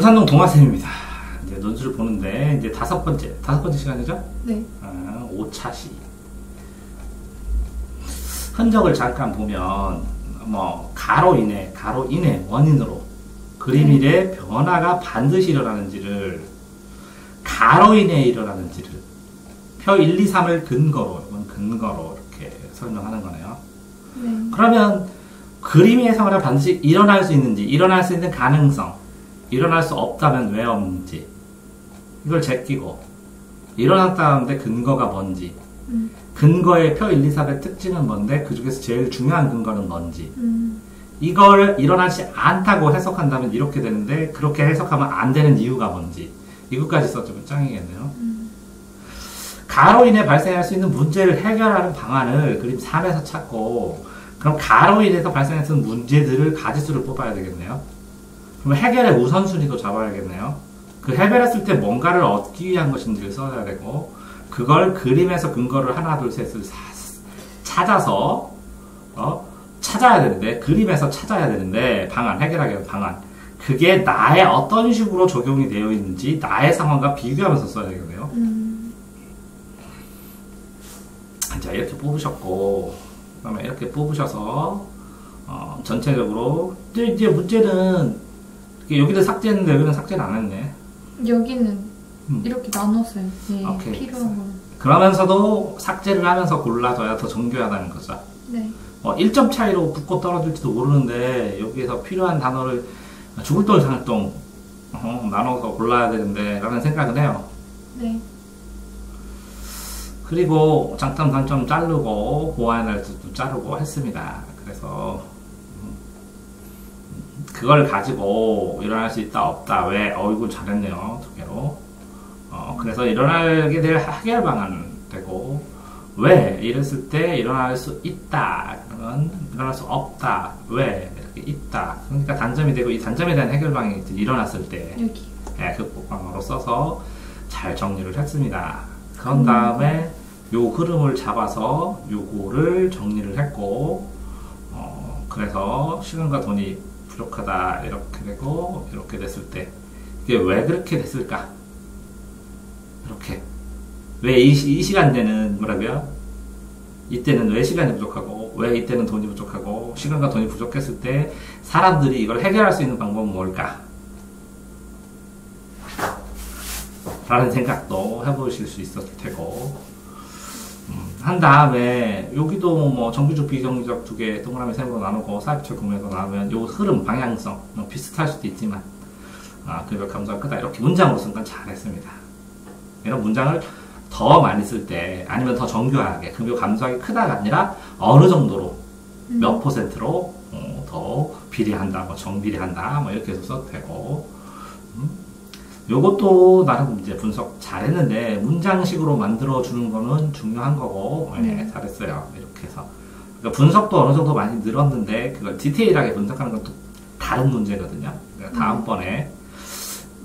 현산동 동화쌤입니다. 이제 논술을 보는데 이제 다섯 번째 시간이죠? 네. 5차 시. 흔적을 잠깐 보면 뭐 가로 인해 원인으로 그림일의 변화가 반드시 일어나는지를 가로 인해 일어나는지를 표 1, 2, 3을 근거로 이렇게 설명하는 거네요. 네. 그러면 그림의 해석을 반드시 일어날 수 있는지, 일어날 수 있는 가능성, 일어날 수 없다면 왜 없는지, 이걸 제끼고, 일어났다는데 근거가 뭔지, 근거의 표 1, 2, 3의 특징은 뭔데, 그 중에서 제일 중요한 근거는 뭔지, 이걸 일어나지 않다고 해석한다면 이렇게 되는데, 그렇게 해석하면 안 되는 이유가 뭔지, 이것까지 써주면 짱이겠네요. 가로 인해 발생할 수 있는 문제를 해결하는 방안을 그림 3에서 찾고, 그럼 가로 인해서 발생할 수 있는 문제들을 가지수를 뽑아야 되겠네요. 그럼 해결의 우선순위도 잡아야겠네요. 그 해결했을 때 뭔가를 얻기 위한 것인지를 써야 되고, 그걸 그림에서 근거를 하나, 둘, 셋을 찾아서, 찾아야 되는데, 그림에서 찾아야 되는데, 해결하기 위한 방안. 그게 나의 어떤 식으로 적용이 되어 있는지, 나의 상황과 비교하면서 써야 되겠네요. 자, 이렇게 뽑으셨고, 그 다음에 이렇게 뽑으셔서, 전체적으로, 이제 문제는, 여기를 삭제했는데 여기는 삭제를 안 했네. 여기는 이렇게 나눴어요. 네, 오케이. 필요한 거. 그러면서도 삭제를 하면서 골라줘야 더 정교하다는 거죠. 네. 1점 차이로 붙고 떨어질지도 모르는데, 여기에서 필요한 단어를 죽을 돈 살똥 나눠서 골라야 되는데, 라는 생각은 해요. 네. 그리고 장점, 단점 자르고, 보완할 때도 자르고 했습니다. 그래서, 그걸 가지고 일어날 수 있다, 없다. 왜? 이거 잘했네요. 두 개로. 그래서 일어나게 될 해결 방안은 되고, 왜? 이랬을 때 일어날 수 있다. 그러면 일어날 수 없다. 왜? 이렇게 있다. 그러니까 단점이 되고, 이 단점에 대한 해결 방안이 일어났을 때, 여기. 네, 극복방으로 써서 잘 정리를 했습니다. 그런 다음에 요 흐름을 잡아서 요거를 정리를 했고, 그래서 시간과 돈이 부족하다 이렇게 되고, 이렇게 됐을 때 이게 왜 그렇게 됐을까? 이렇게 왜 이 시간대는 뭐라고요? 이때는 왜 시간이 부족하고, 왜 이때는 돈이 부족하고, 시간과 돈이 부족했을 때 사람들이 이걸 해결할 수 있는 방법은 뭘까? 라는 생각도 해보실 수 있었을 테고, 한 다음에 여기도 뭐 정규적 비정규적 두 개 동그라미 세모로 나누고 사입체 구매로 나누면 요 흐름 방향성 비슷할 수도 있지만 그별 감소가 크다 이렇게 문장으로 쓴 건 잘했습니다. 이런 문장을 더 많이 쓸 때 아니면 더 정교하게 급여 감소하기 크다가 아니라 어느 정도로 몇 %로 더 비례한다, 뭐 정비례한다, 뭐 이렇게 해서 써도 되고, 요것도 나름 이제 분석 잘했는데 문장식으로 만들어주는 거는 중요한 거고, 네, 잘했어요. 이렇게 해서. 그러니까 분석도 어느 정도 많이 늘었는데 그걸 디테일하게 분석하는 건 또 다른 문제거든요. 그러니까 다음번에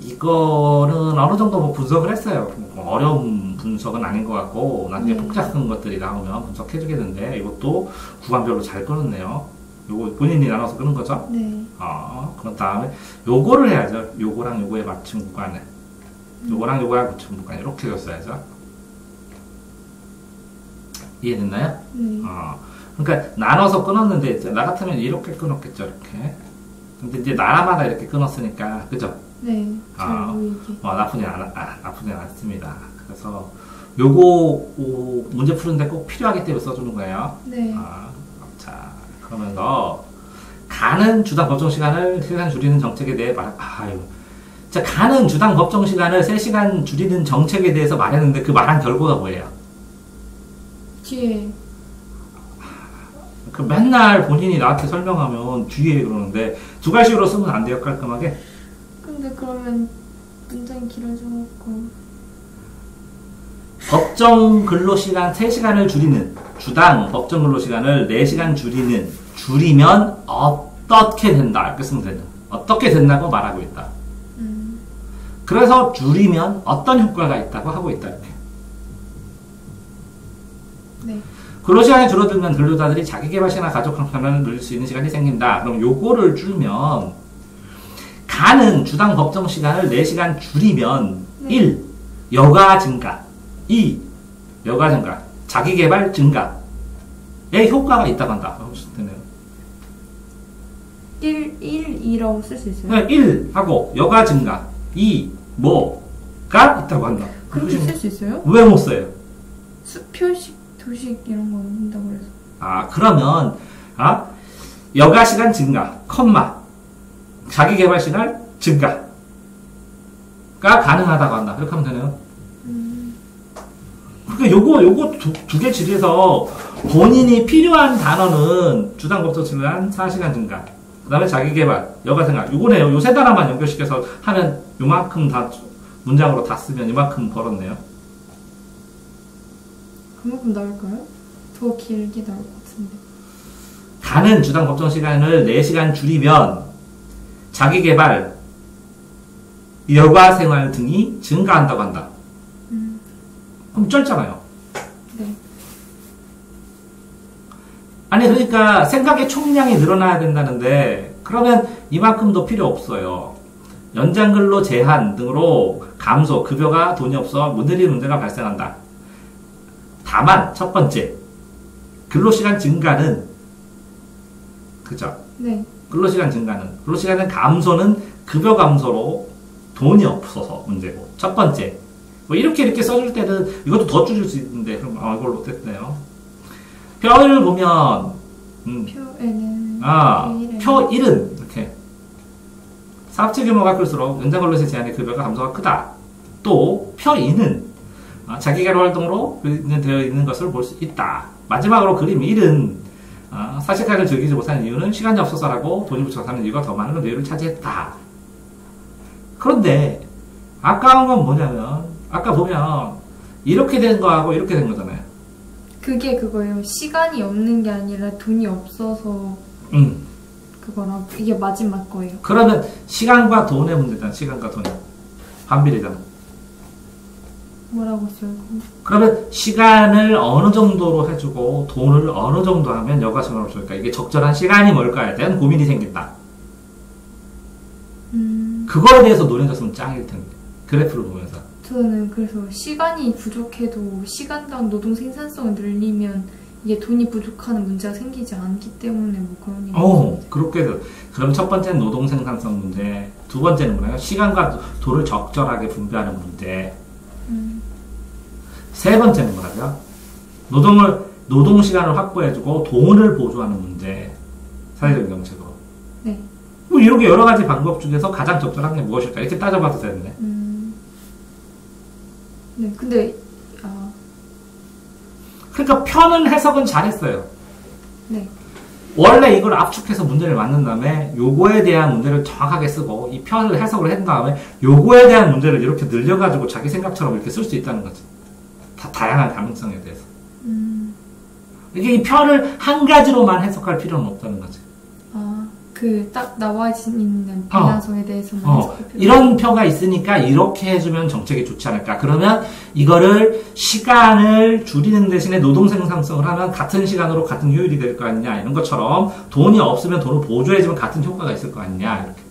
이거는 어느 정도 뭐 분석을 했어요. 뭐 어려운 분석은 아닌 것 같고, 나중에 복잡한 것들이 나오면 분석해주겠는데, 이것도 구간별로 잘 끊었네요. 요거 본인이 나눠서 끄는 거죠? 네. 그런 다음에 요거를 해야죠. 요거랑 요거의 맞춤 구간을. 요거랑 요거랑 맞춤 구간 이렇게 줬어야죠. 이해됐나요? 네. 그러니까 나눠서 끊었는데 나 같으면 이렇게 끊었겠죠. 이렇게. 근데 이제 나라마다 이렇게 끊었으니까, 그죠? 네. 잘 보이게. 나쁘진 않습니다. 그래서 요거 문제 푸는데 꼭 필요하기 때문에 써주는 거예요. 네. 자, 그러면서 가는 주당 법정 시간을 3시간 줄이는 정책에 대해 자, 가는 주당 법정 시간을 3시간 줄이는 정책에 대해서 말했는데 그 말한 결과가 뭐예요? 뒤에. 그 맨날 본인이 나한테 설명하면 뒤에 그러는데 두 가지로 쓰면 안 돼요, 깔끔하게? 근데 그러면 문장이 길어져갖고. 법정 근로시간 3시간을 줄이는, 주당 법정 근로시간을 4시간 줄이면 어떻게 된다. 이렇게 쓰면 되죠. 어떻게 된다고 말하고 있다. 그래서 줄이면 어떤 효과가 있다고 하고 있다. 이렇게. 네. 근로시간이 줄어들면 근로자들이 자기개발시나 가족 형편을 누릴 수 있는 시간이 생긴다. 그럼 요거를 줄면 가는 주당 법정 시간을 4시간 줄이면 네. 1. 여가 증가 2. 여가 증가 자기개발 증가에 효과가 있다고 한다. 1이라고 쓸 수 있어요? 1 하고 여가 증가 2 뭐가 있다고 한다. 그렇게 쓸 수 있어요? 왜 못 써요? 수표식, 도식 이런 거 한다고 그래서. 그러면 여가 시간 증가 컴마 자기개발 시간 증가가 가능하다고 한다. 그렇게 하면 되네요. 그러니까 요거 두 개 질에서 본인이 필요한 단어는 주당 법정 시간 4시간 증가, 그 다음에 자기개발, 여가 생각, 요거네요. 요 세 단어만 연결시켜서 하면 요만큼 다 문장으로 다 쓰면 이만큼 벌었네요. 그만큼 나올까요? 더 길게 나올 것 같은데. 가는 주당 법정 시간을 4시간 줄이면 자기개발, 여가 생활 등이 증가한다고 한다. 그럼 짧잖아요. 네. 아니 그러니까 생각의 총량이 늘어나야 된다는데 그러면 이만큼도 필요 없어요. 연장근로 제한 등으로 감소, 급여가 돈이 없어 못 내리는 문제가 발생한다. 다만 첫 번째 근로시간 증가는 그죠? 네. 근로시간 감소는 급여 감소로 돈이 없어서 문제고 첫 번째 뭐 이렇게 써줄 때는 이것도 더 줄일 수 있는데 그럼 이걸로 됐네요. 표를 보면 표에는 표 1은 이렇게 사업체 규모가 클수록 연장근로세 제한의 급여가 감소가 크다. 또 표 2는 자기개발 활동으로 되어 있는 것을 볼 수 있다. 마지막으로 그림 1은 사직학을 즐기지 못하는 이유는 시간이 없어서라고 돈이 부족해서 하는 이유가 더 많은 뇌를 차지했다. 그런데 아까운 건 뭐냐면 아까 보면 이렇게 된 거하고 이렇게 된 거잖아요. 그게 그거예요. 시간이 없는 게 아니라 돈이 없어서 그거라고. 이게 마지막 거예요. 그러면 시간과 돈의 문제잖아. 시간과 돈이 반비례잖아. 뭐라고 써요? 그러면 시간을 어느 정도로 해주고 돈을 어느 정도 하면 여가생활을 줄까? 이게 적절한 시간이 뭘까에 대한 고민이 생긴다. 그거에 대해서 논해졌으면 짱일 텐데. 그래프를 보면서. 저는 그래서 시간이 부족해도 시간당 노동 생산성을 늘리면 이게 돈이 부족하는 문제가 생기지 않기 때문에 뭐 그런 얘기. 그렇게 해서. 그럼 첫 번째는 노동 생산성 문제, 두 번째는 뭐예요? 시간과 돈을 적절하게 분배하는 문제. 세 번째는 뭐라고요? 노동 시간을 확보해주고 돈을 보조하는 문제. 사회적인 정책으로. 네. 뭐 이렇게 여러 가지 방법 중에서 가장 적절한 게 무엇일까? 이렇게 따져봐도 되는데. 네, 근데 그러니까 편은 해석은 잘했어요. 네. 원래 이걸 압축해서 문제를 만든 다음에 요거에 대한 문제를 정확하게 쓰고 이 편을 해석을 한 다음에 요거에 대한 문제를 이렇게 늘려가지고 자기 생각처럼 이렇게 쓸 수 있다는 거지. 다양한 가능성에 대해서. 이게 이 편을 한 가지로만 해석할 필요는 없다는 거지. 그 딱 나와 있는 방향성에 대해서만 해석할 필요. 이런 표가 있으니까 이렇게 해주면 정책이 좋지 않을까. 그러면 이거를 시간을 줄이는 대신에 노동 생산성을 하면 같은 시간으로 같은 효율이 될 거 아니냐. 이런 것처럼 돈이 없으면 돈을 보조해주면 같은 효과가 있을 거 아니냐. 이렇게.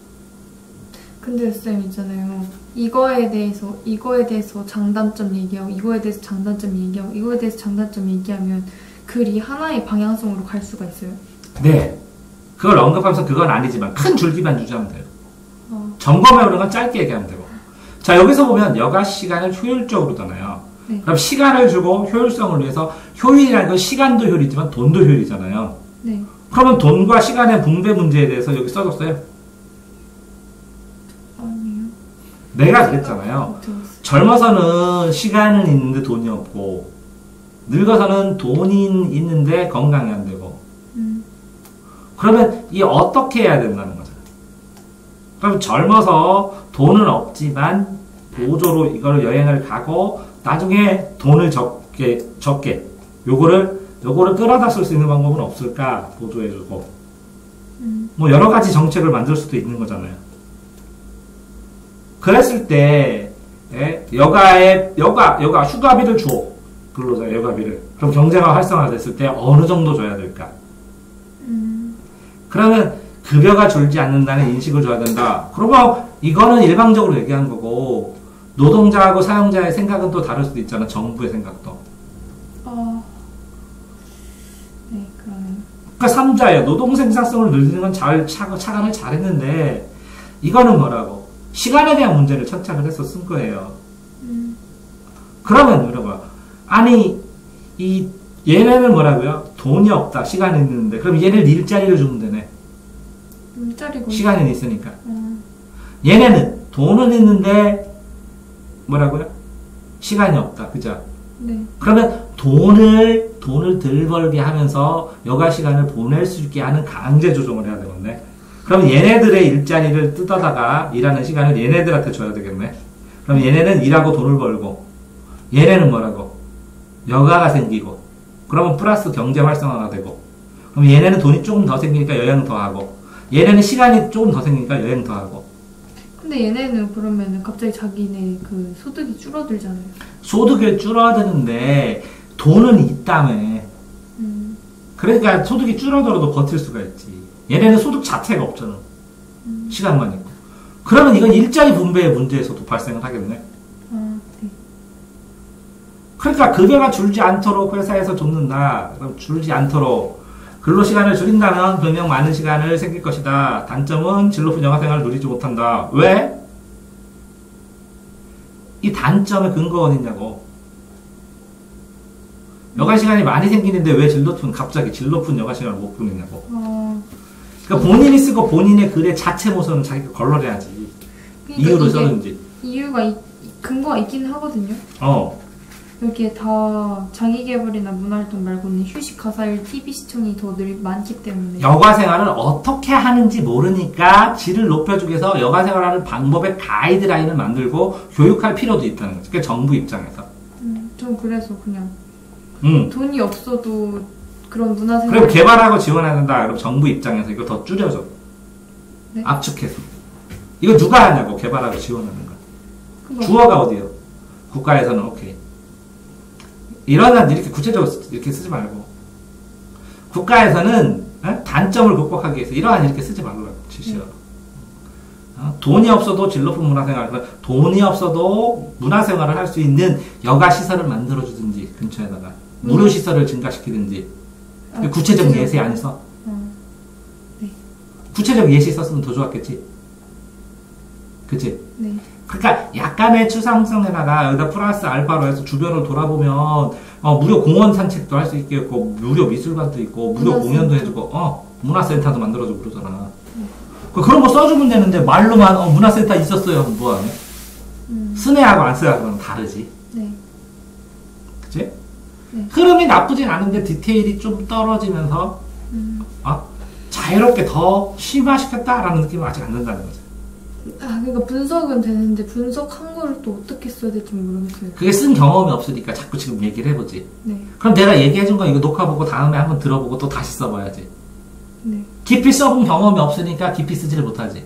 근데 쌤 있잖아요. 이거에 대해서 장단점 얘기하고 이거에 대해서 장단점 얘기하고 이거에 대해서 장단점 얘기하면 글이 하나의 방향성으로 갈 수가 있어요. 네. 그걸 언급하면서 그건 아니지만 큰 줄기만 유지하면 돼요. 점검해오는 건 짧게 얘기하면 되고. 자, 여기서 보면 여가 시간을 효율적으로잖아요. 네. 그럼 시간을 주고 효율성을 위해서 효율이라는 건 시간도 효율이지만 돈도 효율이잖아요. 네. 그러면 돈과 시간의 분배 문제에 대해서 여기 써줬어요? 아니요. 내가 그랬잖아요. 젊어서는 시간은 있는데 돈이 없고 늙어서는 돈이 있는데 건강이 안 되고 그러면 이 어떻게 해야 된다는 거잖아요. 그럼 젊어서 돈은 없지만 보조로 이걸 여행을 가고 나중에 돈을 적게 요거를 끌어다 쓸 수 있는 방법은 없을까? 보조해주고 뭐 여러 가지 정책을 만들 수도 있는 거잖아요. 그랬을 때 여가 휴가비를 줘. 근로자 여가비를. 그럼 경제가 활성화됐을 때 어느 정도 줘야 될까? 그러면 급여가 줄지 않는다는 인식을 줘야 된다. 그러면 이거는 일방적으로 얘기한 거고 노동자하고 사용자의 생각은 또 다를 수도 있잖아. 정부의 생각도. 네, 그러면. 그러니까 3자예요. 노동 생산성을 늘리는 건 차감을 잘했는데 이거는 뭐라고? 시간에 대한 문제를 천착을 해서 쓴 거예요. 그러면 뭐라고요? 아니 얘네는 뭐라고요? 돈이 없다. 시간이 있는데 그럼 얘는 일자리를 주면 되네. 일자리고 시간이 있으니까. 얘네는 돈은 있는데 뭐라고요? 시간이 없다. 그죠? 네. 그러면 돈을 덜 벌게 하면서 여가 시간을 보낼 수 있게 하는 강제 조정을 해야 되겠네. 그럼 얘네들의 일자리를 뜯어다가 일하는 시간을 얘네들한테 줘야 되겠네. 그럼 얘네는 일하고 돈을 벌고 얘네는 뭐라고? 여가가 생기고 그러면 플러스 경제 활성화가 되고 그럼 얘네는 돈이 조금 더 생기니까 여행 더 하고 얘네는 시간이 조금 더 생기니까 여행 더 하고. 근데 얘네는 그러면은 갑자기 자기네 그 소득이 줄어들잖아요. 소득이 줄어드는데 돈은 있다며. 그러니까 소득이 줄어들어도 버틸 수가 있지. 얘네는 소득 자체가 없잖아. 시간만 있고. 그러면 이건 일자리 분배의 문제에서도 발생을 하겠네. 네. 그러니까 급여가 줄지 않도록 회사에서 줬는다. 그럼 줄지 않도록 근로시간을 줄인다면 분명 많은 시간을 생길 것이다. 단점은 질 높은 여가생활을 누리지 못한다. 왜? 이 단점의 근거가 어딨냐고. 여가시간이 많이 생기는데 왜 갑자기 질 높은 여가시간을 못 보내냐고. 그러니까 본인이 쓰고 본인의 글의 자체 모습은 자기가 걸러내야지. 그러니까 이유를 써든지. 이유가 근거가 있긴 하거든요. 이렇게 다 자기계발이나 문화활동 말고는 휴식, 가사일, TV 시청이 더 많기 때문에 여가생활을 어떻게 하는지 모르니까 질을 높여주기 위해서 여가생활하는 방법의 가이드라인을 만들고 교육할 필요도 있다는 거죠. 그러니까 정부 입장에서. 전 그래서 그냥 돈이 없어도 그런 문화생활 그리고 개발하고 지원해야 된다. 그럼 정부 입장에서 이거 더 줄여줘. 네? 압축해서. 이거 누가 하냐고 개발하고 지원하는 거. 주어가 어디요? 국가에서는 오케이. 이런 이렇게 구체적으로 이렇게 쓰지 말고 국가에서는 단점을 극복하기 위해서 이러한 이렇게 쓰지 말라고 지시요. 돈이 없어도 질 높은 문화생활, 돈이 없어도 문화생활을 할 수 있는 여가 시설을 만들어주든지 근처에다가 무료 시설을 증가시키든지. 구체적 예시 안 써? 네. 구체적 예시 썼으면 더 좋았겠지. 그치? 네. 그러니까 약간의 추상성에다가 여기다 플러스 알파로 해서 주변을 돌아보면 무료 공원 산책도 할 수 있겠고 무료 미술관도 있고 무료 공연도 해주고 문화센터도 만들어주고 그러잖아. 그런 거 써주면 되는데 말로만 문화센터 있었어요 하면 뭐하네? 스네하고 안 쓰하고는 다르지. 네. 그치? 네. 흐름이 나쁘진 않은데 디테일이 좀 떨어지면서 자유롭게 더 심화시켰다라는 느낌은 아직 안 든다는 거죠. 그러니까 분석은 되는데 분석한 걸 또 어떻게 써야 될지 모르겠어요. 그게 쓴 경험이 없으니까 자꾸 지금 얘기를 해보지. 네. 그럼 내가 얘기해준 거 이거 녹화 보고 다음에 한번 들어보고 또 다시 써봐야지. 네. 깊이 써본 경험이 없으니까 깊이 쓰지를 못하지.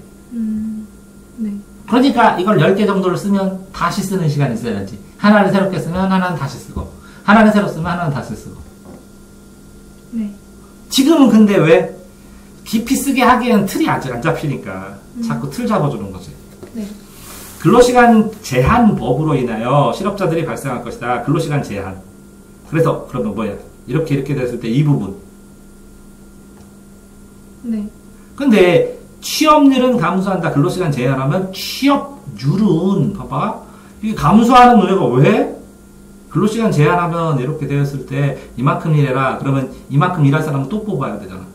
네. 그러니까 이걸 10개 정도를 쓰면 다시 쓰는 시간이 있어야지. 하나를 새롭게 쓰면 하나는 다시 쓰고 하나는 새로 쓰면 하나는 다시 쓰고. 네. 지금은 근데 왜 깊이 쓰게 하기에는 틀이 아직 안 잡히니까 자꾸 틀 잡아주는 거지. 네. 근로시간 제한 법으로 인하여 실업자들이 발생할 것이다. 근로시간 제한. 그래서 그러면 뭐야? 이렇게 됐을 때 이 부분. 네. 근데 취업률은 감소한다. 근로시간 제한하면 취업률은 봐봐. 이게 감소하는 노래가 왜? 근로시간 제한하면 이렇게 되었을 때 이만큼 일해라. 그러면 이만큼 일할 사람은 또 뽑아야 되잖아.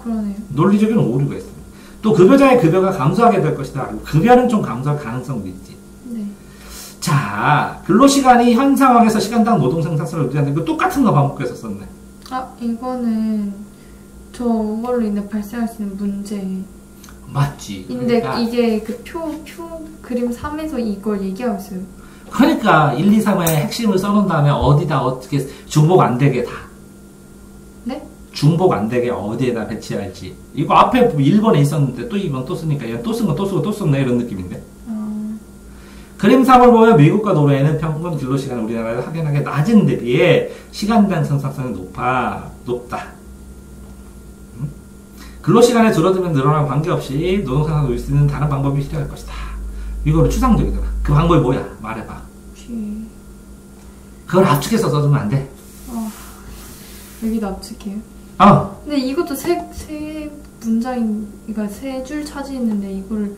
그러네요. 논리적인 오류가 있습니다. 또 급여자의 급여가 감소하게 될 것이다. 급여는 좀 감소할 가능성도 있지. 네. 자, 근로시간이 현 상황에서 시간당 노동 생산성을 유지하는 거 똑같은 거 반복해서 썼네. 이거는 저걸로 인해 발생할 수 있는 문제. 맞지. 근데 그러니까. 이게 그 표 그림 3에서 이걸 얘기하고 있어요. 그러니까 1, 2, 3의 핵심을 써놓은 다음에 어디다 어떻게 중복 안 되게 다. 네? 중복 안 되게 어디에다 배치할지. 이거 앞에 1번에 있었는데 또 2번 또 쓰니까 얘 또 쓴 거 또 쓰고 또 썼네 이런 느낌인데. 그림 3을 보면 미국과 노르웨이는 평균 근로시간 우리나라에서 확연하게 낮은 데 비해 시간당 생산성이 높아. 높다. 근로시간에 줄어들면 늘어나고 관계없이 노동생산을 올릴 수 있는 다른 방법이 필요할 것이다. 이거는 추상적이잖아. 그 방법이 뭐야? 말해봐. 그걸 압축해서 써주면 안 돼. 여기도 압축해요? 근데 이것도 세 문장인, 그러니까 세 줄 차지했는데 이거를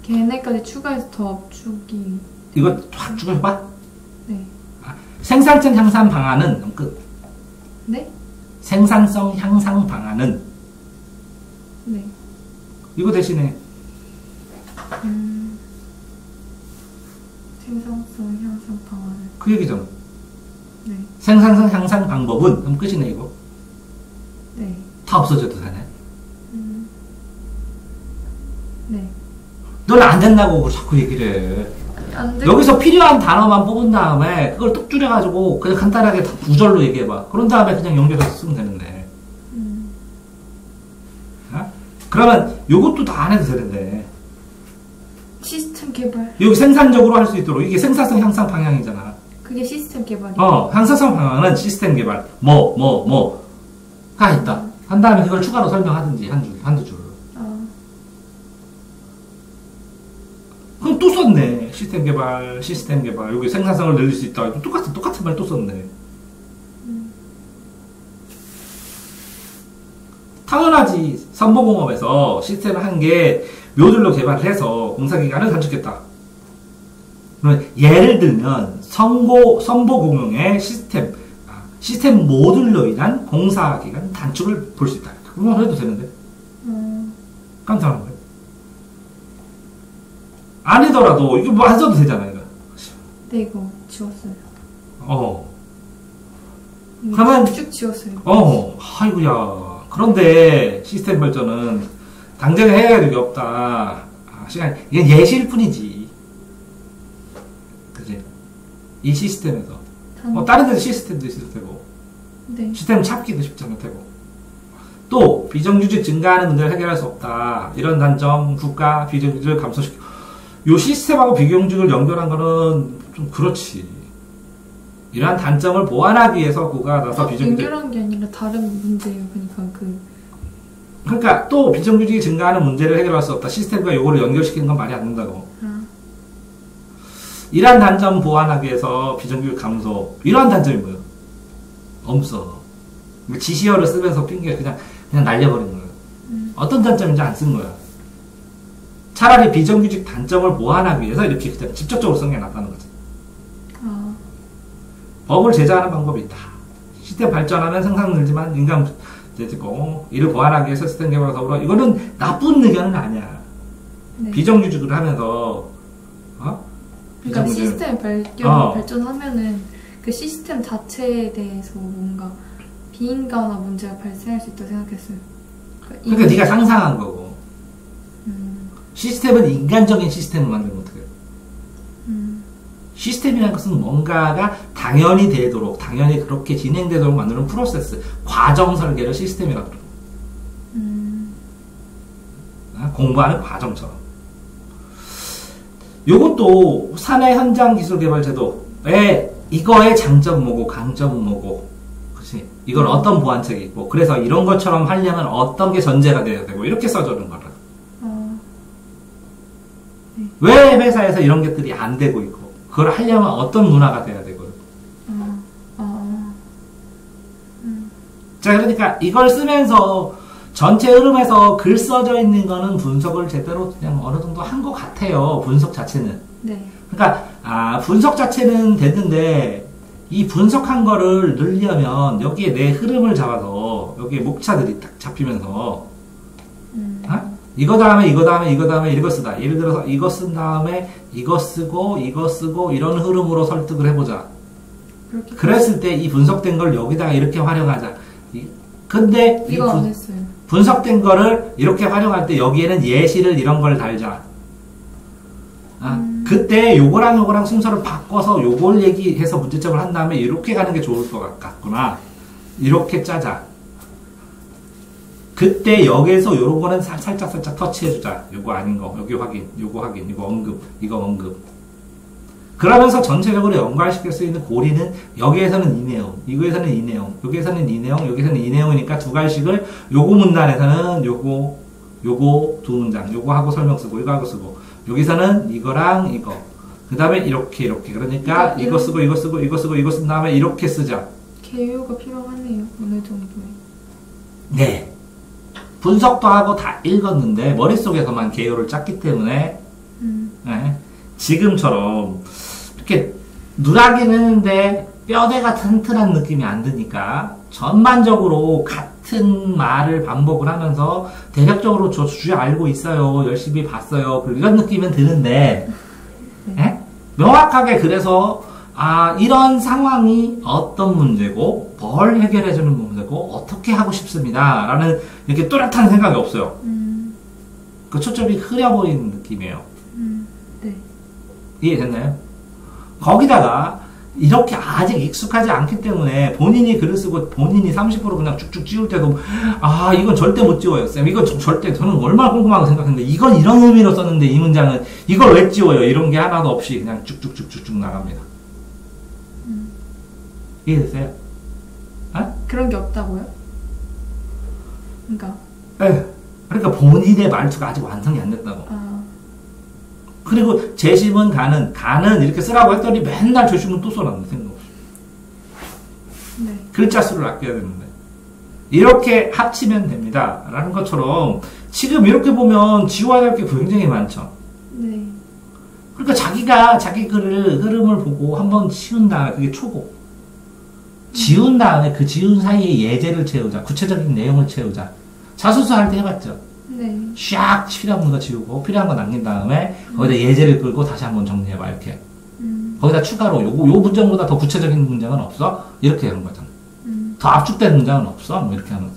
걔네까지 추가해서 더 압축이. 이거 확 추가해봐. 네. 생산성 향상 방안은 끝. 네? 생산성 향상 방안은. 네. 이거 대신에 생산성 향상 방안을. 그 얘기잖아. 네. 생산성 향상 방법은 그럼 끝이네 이거. 네. 다 없어져도 되네. 네. 넌 안 된다고 자꾸 얘기를 해. 안 돼. 여기서 필요한 단어만 뽑은 다음에 그걸 뚝 줄여가지고 그냥 간단하게 다 구절로 얘기해봐. 그런 다음에 그냥 연결해서 쓰면 되는데. 그러면 요것도 다 안 해도 되는데. 시스템 개발. 여기 생산적으로 할 수 있도록 이게 생산성 향상 방향이잖아. 그게 시스템 개발이에요. 향상성 방향은 시스템 개발. 가 있다. 한 다음에 그걸 추가로 설명하든지 한두 줄. 그럼 또 썼네. 시스템 개발. 여기 생산성을 늘릴 수 있다. 똑같은 말 또 썼네. 당연하지. 선보공업에서 시스템을 한 개 묘들로 개발을 해서 공사기간을 단축했다. 그러면 예를 들면 선보공용의 시스템 모듈로 인한 공사기간 단축을 볼 수 있다. 그건 해도 되는데. 깜짝한 거예요. 아니더라도 이거 뭐 안 써도 되잖아 이거. 네, 이거 지웠어요. 그러면 쭉 지웠어요. 아이고야. 그런데 시스템 발전은 당장 해야 될 게 없다. 이건 예시일 뿐이지. 그지? 이 시스템에서. 다른 데도 시스템도 있을 테고. 네. 시스템 찾기도 쉽지 않을 테고. 또, 비정규직 증가하는 문제를 해결할 수 없다. 이런 단점, 국가 비정규직을 감소시키고. 요 시스템하고 비정규직을 연결한 거는 좀 그렇지. 이러한 단점을 보완하기 위해서 국가가 나서 비정규직. 연결한 게 아니라 다른 문제예요. 그러니까 또 비정규직이 증가하는 문제를 해결할 수 없다. 시스템과 요거를 연결시키는 건 말이 안 된다고. 이러한 단점 보완하기 위해서 비정규직 감소. 이러한 단점이 뭐예요? 없어. 지시어를 쓰면서 핑계 그냥 날려버린 거예요. 어떤 단점인지 안 쓴 거야. 차라리 비정규직 단점을 보완하기 위해서 이렇게 그냥 직접적으로 쓴 게 낫다는 거지. 법을 제재하는 방법이 있다. 시스템 발전하면 생산 늘지만 인간 되고 이를 보완하기 위해서 시스템 개발과 더불어 이거는 나쁜 의견은 아니야. 네. 비정규직을 하면서 그러니까 시스템 발전하면은 그 시스템 자체에 대해서 뭔가 비인간화 문제가 발생할 수 있다고 생각했어요. 그러니까 네가 상상한 거고. 시스템은 인간적인 시스템을 만들면 어떡해? 시스템이라는 것은 뭔가가 당연히 되도록, 당연히 그렇게 진행되도록 만드는 프로세스, 과정 설계를 시스템이라고 그러고. 공부하는 과정처럼. 요것도 사내 현장 기술 개발 제도에 이거의 장점 뭐고, 강점 뭐고, 그치? 이건 어떤 보완책이 있고, 그래서 이런 것처럼 하려면 어떤 게 전제가 돼야 되고, 이렇게 써주는 거라. 왜 회사에서 이런 것들이 안 되고 있고, 그걸 하려면 어떤 문화가 돼야 되고. 자, 그러니까 이걸 쓰면서 전체 흐름에서 글 써져 있는 거는 분석을 제대로 그냥 어느 정도 한 것 같아요. 분석 자체는. 네. 그러니까, 분석 자체는 됐는데, 이 분석한 거를 늘려면 여기에 내 흐름을 잡아서 여기에 목차들이 딱 잡히면서, 이거 다음에 이거 쓰다. 예를 들어서 이거 쓴 다음에 이거 쓰고 이런 흐름으로 설득을 해보자. 그랬을 때 이 분석된 걸 여기다가 이렇게 활용하자. 근데 이거 안 했어요. 분석된 거를 이렇게 활용할 때 여기에는 예시를 이런 걸 달자. 그때 요거랑 순서를 바꿔서 요걸 얘기해서 문제점을 한 다음에 이렇게 가는 게 좋을 것 같구나. 이렇게 짜자. 그때 여기에서 요런 거는 살짝 터치해주자. 요거 아닌 거, 여기 확인, 요거 확인, 이거 언급. 그러면서 전체적으로 연관시킬 수 있는 고리는 여기에서는 이 내용, 이거에서는 이 내용, 여기에서는 이 내용, 여기서는 이 내용이니까 두 가지씩을 요거 문단에서는 요거 두 문장, 요거 하고 설명 쓰고, 이거 하고 쓰고, 여기서는 이거랑 이거, 그 다음에 이렇게, 그러니까 이거 쓰고, 이거 쓰고, 이거 쓰고, 이거 쓴 다음에 이렇게 쓰자. 개요가 필요하네요. 어느 정도에. 네. 분석도 하고 다 읽었는데, 머릿속에서만 개요를 짰기 때문에, 네. 지금처럼, 이렇게, 누락이는 했는데, 뼈대가 튼튼한 느낌이 안 드니까, 전반적으로 같은 말을 반복을 하면서, 대략적으로 저 주제 알고 있어요. 열심히 봤어요. 이런 느낌은 드는데, 네? 명확하게 그래서, 이런 상황이 어떤 문제고, 뭘 해결해주는 문제고, 어떻게 하고 싶습니다. 라는, 이렇게 뚜렷한 생각이 없어요. 그 초점이 흐려보이는 느낌이에요. 네. 이해됐나요? 거기다가, 이렇게 아직 익숙하지 않기 때문에 본인이 글을 쓰고 본인이 30% 그냥 쭉쭉 지울 때도 이건 절대 못 지워요 쌤. 이건 절대 저는 얼마나 궁금하고 생각했는데 이건 이런 의미로 썼는데 이 문장은 이걸 왜 지워요? 이런 게 하나도 없이 그냥 쭉쭉쭉쭉 나갑니다. 이해됐어요? 그런 게 없다고요? 그러니까. 그러니까 본인의 말투가 아직 완성이 안 됐다고. 그리고 재심은 가는 이렇게 쓰라고 했더니 맨날 재심은 또 써놨는데 생각 없이. 네. 글자 수를 아껴야 되는데. 이렇게 합치면 됩니다. 라는 것처럼 지금 이렇게 보면 지워야 할 게 굉장히 많죠. 네. 그러니까 자기가 자기 글을 흐름을 보고 한번 치운 다음에 그게 초고. 지운 다음에 그 지운 사이에 예제를 채우자. 구체적인 내용을 채우자. 자소서 할 때 해봤죠. 네. 샥 필요한 거 지우고 필요한 거 남긴 다음에 거기다 예제를 끌고 다시 한번 정리해봐 이렇게. 거기다 추가로 요 문장보다 더 구체적인 문장은 없어? 이렇게 하는 거잖아. 더 압축된 문장은 없어? 뭐 이렇게 하는.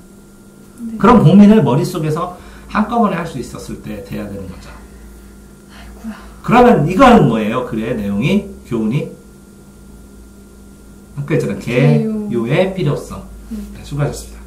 네. 그런 고민을 머릿속에서 한꺼번에 할 수 있었을 때 돼야 되는 거죠. 아이고야. 그러면 이건 뭐예요? 글의 내용이 교훈이 아까 했잖아. 개요의 필요성. 네, 수고하셨습니다.